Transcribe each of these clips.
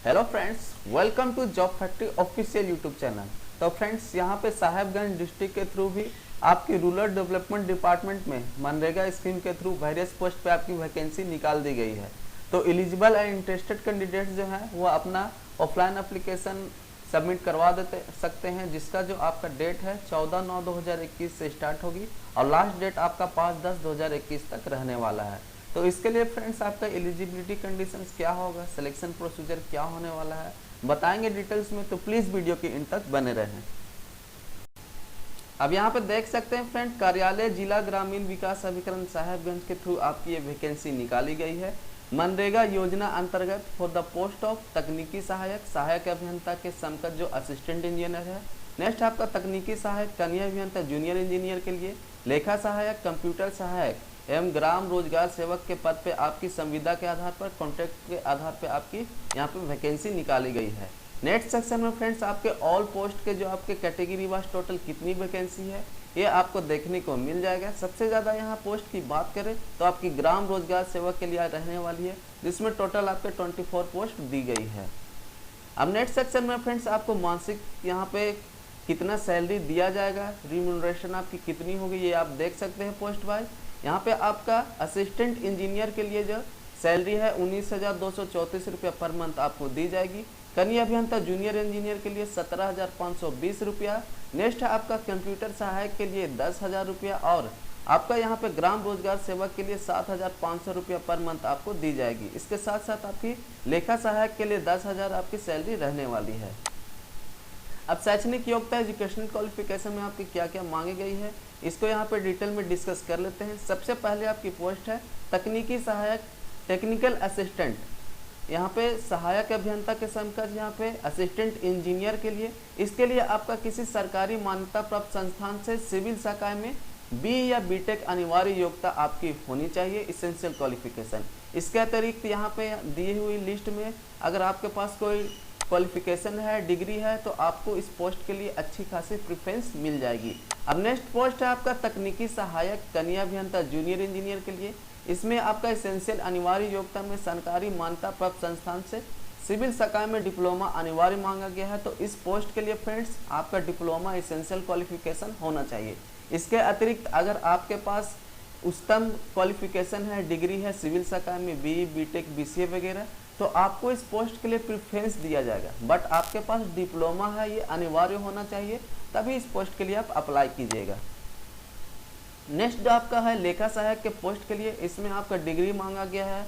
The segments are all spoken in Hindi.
Hello friends, welcome to job factory official YouTube channel. तो फ्रेंड्स, यहाँ पे साहेबगंज डिस्ट्रिक्ट के थ्रू भी आपकी रूरल डेवलपमेंट डिपार्टमेंट में मनरेगा स्कीम के थ्रू वेरियस पोस्ट पे आपकी वैकेंसी निकाल दी गई है। तो एलिजिबल एंड इंटरेस्टेड कैंडिडेट्स जो हैं वो अपना ऑफलाइन एप्लीकेशन सबमिट करवा देते सकते हैं, जिसका जो आपका डेट है 14/9/2021 से स्टार्ट होगी और लास्ट डेट आपका 5/10/2021 तक रहने वाला है। तो इसके लिए फ्रेंड्स आपका एलिजिबिलिटी कंडीशंस क्या होगा, सिलेक्शन प्रोसीजर क्या होने वाला है, बताएंगे डिटेल्स में। तो प्लीज़ वीडियो के इन तक बने रहें। अब यहाँ पे देख सकते हैं फ्रेंड, कार्यालय जिला ग्रामीण विकास अभिकरण साहेबगंज के थ्रू आपकी ये वैकेंसी निकाली गई है। मनरेगा योजना अंतर्गत फॉर द पोस्ट ऑफ तकनीकी सहायक, सहायक अभियंता के समकक्ष जो असिस्टेंट इंजीनियर है। नेक्स्ट आपका तकनीकी सहायक, कनीय अभियंता जूनियर इंजीनियर के लिए, लेखा सहायक, कंप्यूटर सहायक एवं ग्राम रोजगार सेवक के पद पे आपकी संविदा के आधार पर, कॉन्ट्रैक्ट के आधार पे आपकी यहाँ पे वैकेंसी निकाली गई है। नेक्स्ट सेक्शन में फ्रेंड्स आपके ऑल पोस्ट के जो आपके कैटेगरी वाइज टोटल कितनी वैकेंसी है ये आपको देखने को मिल जाएगा। सबसे ज़्यादा यहाँ पोस्ट की बात करें तो आपकी ग्राम रोजगार सेवक के लिए रहने वाली है, जिसमें टोटल आपके 24 पोस्ट दी गई है। अब नेक्स्ट सेक्शन में फ्रेंड्स आपको मासिक यहाँ पे कितना सैलरी दिया जाएगा, रिम्यूनरेशन आपकी कितनी होगी, ये आप देख सकते हैं पोस्ट वाइज। यहाँ पे आपका असिस्टेंट इंजीनियर के लिए जो सैलरी है 19,234 रुपया पर मंथ आपको दी जाएगी। कनीय अभियंता जूनियर इंजीनियर के लिए 17,520 रुपया। नेक्स्ट है आपका कंप्यूटर सहायक के लिए 10,000 रुपया और आपका यहाँ पे ग्राम रोजगार सेवक के लिए 7,500 रुपया पर मंथ आपको दी जाएगी। इसके साथ साथ आपकी लेखा सहायक के लिए 10,000 आपकी सैलरी रहने वाली है। अब शैक्षणिक योग्यता एजुकेशनल क्वालिफिकेशन में आपकी क्या क्या मांगी गई है, इसको यहाँ पे डिटेल में डिस्कस कर लेते हैं। सबसे पहले आपकी पोस्ट है तकनीकी सहायक, टेक्निकल असिस्टेंट। यहाँ पे सहायक अभियंता के समकक्ष यहाँ पे असिस्टेंट इंजीनियर के लिए, इसके लिए आपका किसी सरकारी मान्यता प्राप्त संस्थान से सिविल शाखा में बी या बीटेक अनिवार्य योग्यता आपकी होनी चाहिए, इसेंशियल क्वालिफिकेशन। इसके अतिरिक्त यहाँ पे दी हुई लिस्ट में अगर आपके पास कोई क्वालिफिकेशन है, डिग्री है, तो आपको इस पोस्ट के लिए अच्छी खासी प्रेफरेंस मिल जाएगी। अब नेक्स्ट पोस्ट है आपका तकनीकी सहायक, कनीय अभियंता जूनियर इंजीनियर के लिए। इसमें आपका एसेंशियल अनिवार्य योग्यता में सरकारी मान्यता प्राप्त संस्थान से सिविल शाखा में डिप्लोमा अनिवार्य मांगा गया है। तो इस पोस्ट के लिए फ्रेंड्स आपका डिप्लोमा एसेंशियल क्वालिफिकेशन होना चाहिए। इसके अतिरिक्त अगर आपके पास उच्चतम क्वालिफिकेशन है, डिग्री है सिविल शाखा में बी, बीटेक, बीसीए वगैरह, तो आपको इस पोस्ट के लिए प्रेफरेंस दिया जाएगा। बट आपके पास डिप्लोमा है, ये अनिवार्य होना चाहिए, तभी इस पोस्ट के लिए आप अप्लाई कीजिएगा। नेक्स्ट जो आपका है लेखा सहायक के पोस्ट के लिए, इसमें आपका डिग्री मांगा गया है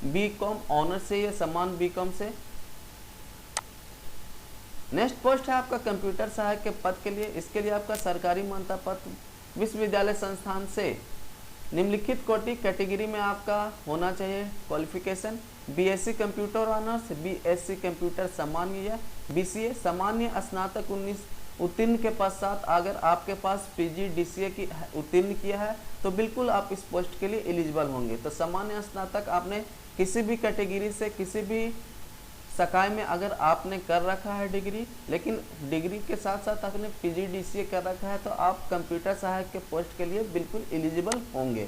बीकॉम ऑनर्स से या समान बीकॉम से। नेक्स्ट पोस्ट है आपका कंप्यूटर सहायक के पद के लिए, इसके लिए आपका सरकारी मान्यता पत्र विश्वविद्यालय संस्थान से निम्नलिखित कोटि कैटेगरी में आपका होना चाहिए qualification. BSc computer honours, BSc computer सामान्य या बीसीए सामान्य स्नातक 19 उत्तीर्ण के पश्चात अगर आपके पास पीजीडीसीए की उत्तीर्ण किया है तो बिल्कुल आप इस पोस्ट के लिए एलिजिबल होंगे। तो सामान्य स्नातक आपने किसी भी कैटेगरी से, किसी भी शाखा में अगर आपने कर रखा है डिग्री, लेकिन डिग्री के साथ साथ आपने पीजीडीसीए कर रखा है, तो आप कंप्यूटर सहायक के पोस्ट के लिए बिल्कुल एलिजिबल होंगे।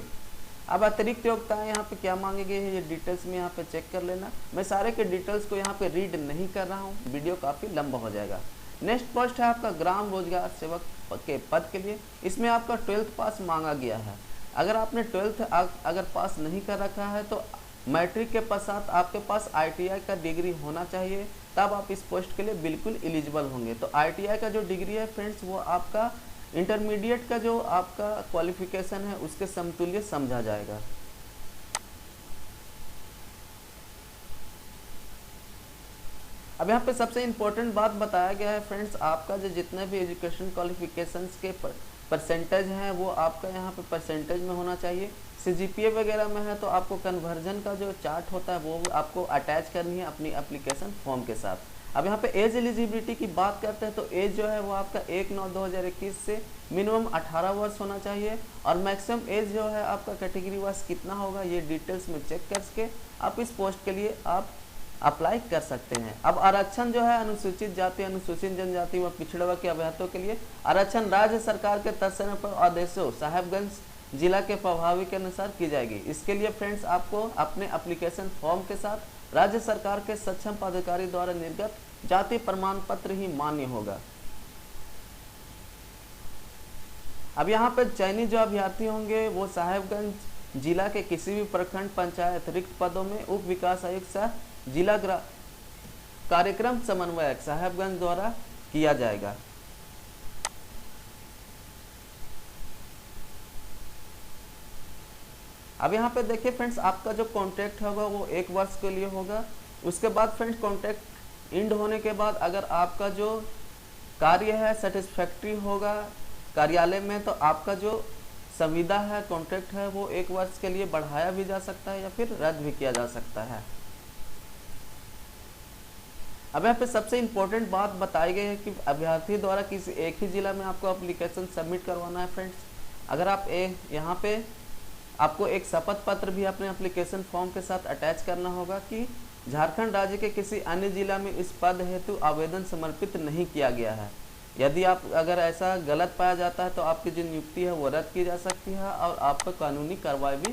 अब अतिरिक्त योग्यताएं यहाँ पे क्या मांगी गई है ये डिटेल्स में यहाँ पे चेक कर लेना। मैं सारे के डिटेल्स को यहाँ पे रीड नहीं कर रहा हूँ, वीडियो काफ़ी लंबा हो जाएगा। नेक्स्ट पोस्ट है आपका ग्राम रोजगार सेवक के पद के लिए, इसमें आपका 12th पास मांगा गया है। अगर आपने 12th अगर पास नहीं कर रखा है तो मैट्रिक के पश्चात आपके पास आईटीआई का डिग्री होना चाहिए, तब आप इस पोस्ट के लिए बिल्कुल एलिजिबल होंगे। तो आईटीआई का जो डिग्री है फ्रेंड्स वो आपका इंटरमीडिएट का जो आपका क्वालिफिकेशन है उसके समतुल्य समझा जाएगा। अब यहाँ पे सबसे इम्पोर्टेंट बात बताया गया है फ्रेंड्स, आपका जो जितने भी एजुकेशन क्वालिफिकेशंस के परसेंटेज हैं वो आपका यहाँ पे परसेंटेज में होना चाहिए। सीजीपीए वगैरह में है तो आपको कन्वर्जन का जो चार्ट होता है वो आपको अटैच करनी है अपनी एप्लीकेशन फॉर्म के साथ। अब यहाँ पे एज एलिजिबिलिटी की बात करते हैं तो एज जो है वो आपका 1/9/2021 से मिनिमम 18 वर्ष होना चाहिए और मैक्सिमम एज जो है आपका कैटेगरी वाइज कितना होगा ये डिटेल्स में चेक करके आप इस पोस्ट के लिए आप अप्लाई कर सकते हैं। अब आरक्षण जो है अनुसूचित जाति, अनुसूचित जनजाति व पिछड़े वर्ग के अभ्यर्थियों के लिए आरक्षण राज्य सरकार के तत्समय पर आदेशों साहेबगंज जिला के प्रभावी के अनुसार की जाएगी। इसके लिए फ्रेंड्स आपको अपने एप्लीकेशन फॉर्म के साथ राज्य सरकार के सक्षम पदाधिकारी द्वारा निर्गत जाति प्रमाण पत्र ही मान्य होगा। अब यहाँ पे चयनित जो अभ्यर्थी होंगे वो साहेबगंज जिला के किसी भी प्रखंड पंचायत रिक्त पदों में उप विकास आयुक्त सह जिला कार्यक्रम समन्वयक साहेबगंज द्वारा किया जाएगा। अब यहाँ पे देखिए फ्रेंड्स, आपका जो कॉन्ट्रैक्ट होगा वो 1 वर्ष के लिए होगा। उसके बाद फ्रेंड्स कॉन्ट्रैक्ट इंड होने के बाद अगर आपका जो कार्य है सेटिस्फैक्ट्री होगा कार्यालय में, तो आपका जो संविदा है, कॉन्ट्रैक्ट है, वो 1 वर्ष के लिए बढ़ाया भी जा सकता है या फिर रद्द भी किया जा सकता है। अब यहाँ पे सबसे इम्पोर्टेंट बात बताई गई है कि अभ्यर्थी द्वारा किसी एक ही जिला में आपको एप्लीकेशन सबमिट करवाना है। फ्रेंड्स, अगर आप यहाँ पे आपको एक शपथ पत्र भी अपने एप्लीकेशन फॉर्म के साथ अटैच करना होगा कि झारखंड राज्य के किसी अन्य जिला में इस पद हेतु आवेदन समर्पित नहीं किया गया है। यदि आप अगर ऐसा गलत पाया जाता है तो आपकी जो नियुक्ति है वो रद्द की जा सकती है और आप पर कानूनी कार्रवाई भी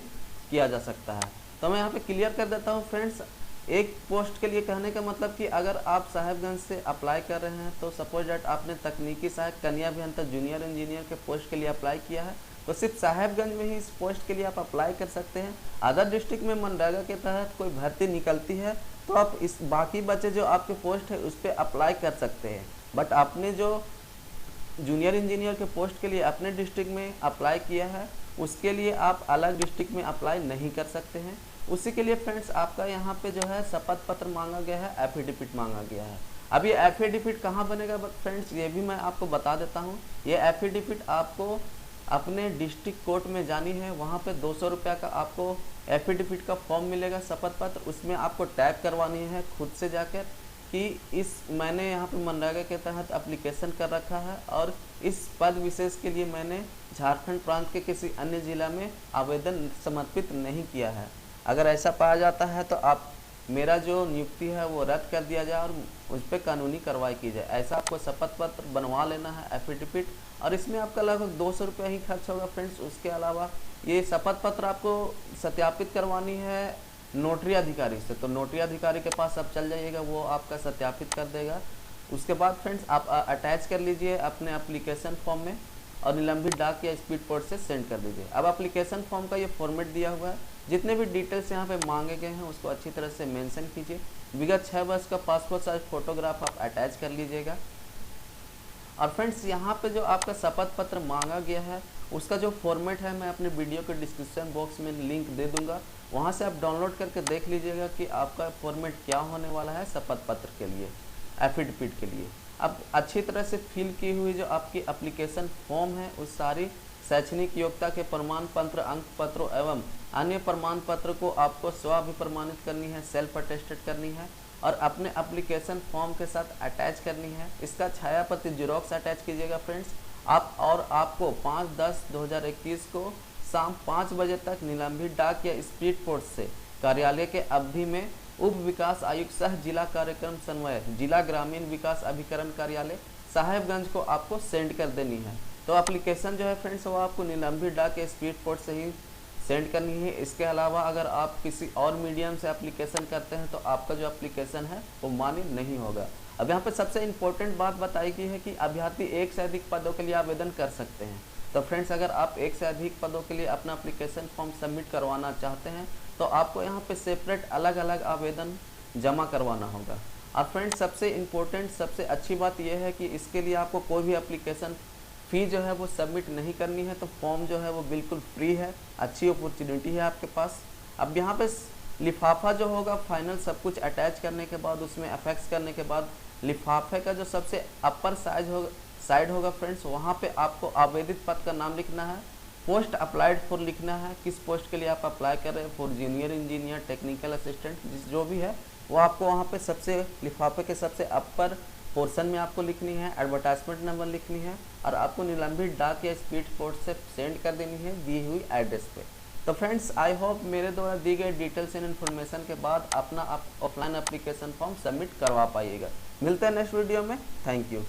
किया जा सकता है। तो मैं यहाँ पे क्लियर कर देता हूँ फ्रेंड्स, एक पोस्ट के लिए कहने का मतलब कि अगर आप साहेबगंज से अप्लाई कर रहे हैं तो सपोज डेट आपने तकनीकी सहायक कन्या अभियंता जूनियर इंजीनियर के पोस्ट के लिए अप्लाई किया है तो सिर्फ साहेबगंज में ही इस पोस्ट के लिए आप अप्लाई कर सकते हैं। अदर डिस्ट्रिक्ट में मनरेगा के तहत कोई भर्ती निकलती है तो आप इस बाकी बचे जो आपके पोस्ट है उस पर अप्लाई कर सकते हैं। बट आपने जो जूनियर इंजीनियर के पोस्ट के लिए अपने डिस्ट्रिक्ट में अप्लाई किया है उसके लिए आप अलग डिस्ट्रिक्ट में अप्लाई नहीं कर सकते हैं। उसी के लिए फ्रेंड्स आपका यहाँ पे जो है शपथ पत्र मांगा गया है, एफिडेविट मांगा गया है। अब ये एफिडेविट कहाँ बनेगा फ्रेंड्स, ये भी मैं आपको बता देता हूँ। ये एफिडेविट आपको अपने डिस्ट्रिक्ट कोर्ट में जानी है, वहाँ पे 200 रुपया का आपको एफिडेविट का फॉर्म मिलेगा, शपथ पत्र। उसमें आपको टाइप करवानी है खुद से जाकर कि मैंने यहाँ पे मनरेगा के तहत एप्लीकेशन कर रखा है और इस पद विशेष के लिए मैंने झारखंड प्रांत के किसी अन्य जिला में आवेदन समर्पित नहीं किया है। अगर ऐसा पाया जाता है तो आप मेरा जो नियुक्ति है वो रद्द कर दिया जाए और उस पर कानूनी कार्रवाई की जाए। ऐसा आपको शपथ पत्र बनवा लेना है, एफिडेविट, और इसमें आपका लगभग 200 रुपया ही खर्च होगा फ्रेंड्स। उसके अलावा ये शपथ पत्र आपको सत्यापित करवानी है नोटरी अधिकारी से, तो नोटरी अधिकारी के पास आप चल जाइएगा, वो आपका सत्यापित कर देगा। उसके बाद फ्रेंड्स आप अटैच कर लीजिए अपने एप्लीकेशन फॉर्म में और निलंबित डाक या स्पीड पोस्ट से सेंड कर दीजिए। अब एप्लीकेशन फॉर्म का ये फॉर्मेट दिया हुआ है, जितने भी डिटेल्स यहाँ पे मांगे गए हैं उसको अच्छी तरह से मेंशन कीजिए। विगत 6 वर्ष का पासपोर्ट साइज फोटोग्राफ आप अटैच कर लीजिएगा। और फ्रेंड्स यहाँ पे जो आपका शपथ पत्र मांगा गया है उसका जो फॉर्मेट है मैं अपने वीडियो के डिस्क्रिप्शन बॉक्स में लिंक दे दूंगा, वहाँ से आप डाउनलोड करके देख लीजिएगा कि आपका फॉर्मेट क्या होने वाला है शपथ पत्र के लिए, एफिडेविट के लिए। अब अच्छी तरह से फिल की हुई जो आपकी एप्लीकेशन फॉर्म है उस सारी शैक्षणिक योग्यता के प्रमाण पत्र, अंक पत्रों एवं अन्य प्रमाण पत्र को आपको स्वाभिप्रमाणित करनी है, सेल्फ अटेस्टेड करनी है और अपने एप्लीकेशन फॉर्म के साथ अटैच करनी है। इसका छायाप्रति जेरॉक्स अटैच कीजिएगा फ्रेंड्स आप, और आपको 5/10/2021 को शाम 5 बजे तक निलंबित डाक या स्पीड पोस्ट से कार्यालय के अवधि में उप विकास आयुक्त सह जिला कार्यक्रम समन्वयक जिला ग्रामीण विकास अभिकरण कार्यालय साहेबगंज को आपको सेंड कर देनी है। तो एप्लीकेशन जो है फ्रेंड्स वो आपको निलंबित डाक या स्पीड पोस्ट से ही सेंड करनी है। इसके अलावा अगर आप किसी और मीडियम से एप्लीकेशन करते हैं तो आपका जो एप्लीकेशन है वो मान्य नहीं होगा। अब यहाँ पे सबसे इम्पोर्टेंट बात बताई गई है कि अभ्यर्थी 1 से अधिक पदों के लिए आवेदन कर सकते हैं। तो फ्रेंड्स अगर आप 1 से अधिक पदों के लिए अपना एप्लीकेशन फॉर्म सबमिट करवाना चाहते हैं तो आपको यहाँ पे सेपरेट अलग अलग आवेदन जमा करवाना होगा। और फ्रेंड्स सबसे इम्पोर्टेंट सबसे अच्छी बात यह है कि इसके लिए आपको कोई भी एप्लीकेशन फ़ी जो है वो सबमिट नहीं करनी है, तो फॉर्म जो है वो बिल्कुल फ्री है। अच्छी अपॉर्चुनिटी है आपके पास। अब यहाँ पे लिफाफा जो होगा फाइनल सब कुछ अटैच करने के बाद उसमें अफेक्स करने के बाद लिफाफे का जो सबसे अपर साइड होगा फ्रेंड्स वहाँ पे आपको आवेदित पद का नाम लिखना है, पोस्ट अप्लाइड फॉर लिखना है, किस पोस्ट के लिए आप अप्लाई कर रहे हैं, for junior engineer, technical assistant, जो भी है वो आपको वहाँ पे सबसे लिफाफे के सबसे अपर पोर्शन में आपको लिखनी है, एडवर्टाइजमेंट नंबर लिखनी है और आपको निलंबित डाक या स्पीड पोस्ट से सेंड कर देनी है दी हुई एड्रेस पे। तो फ्रेंड्स आई होप मेरे द्वारा दी गई डिटेल्स एंड इन्फॉर्मेशन के बाद अपना ऑफलाइन एप्लीकेशन फॉर्म सबमिट करवा पाइएगा। मिलते हैं नेक्स्ट वीडियो में। Thank you.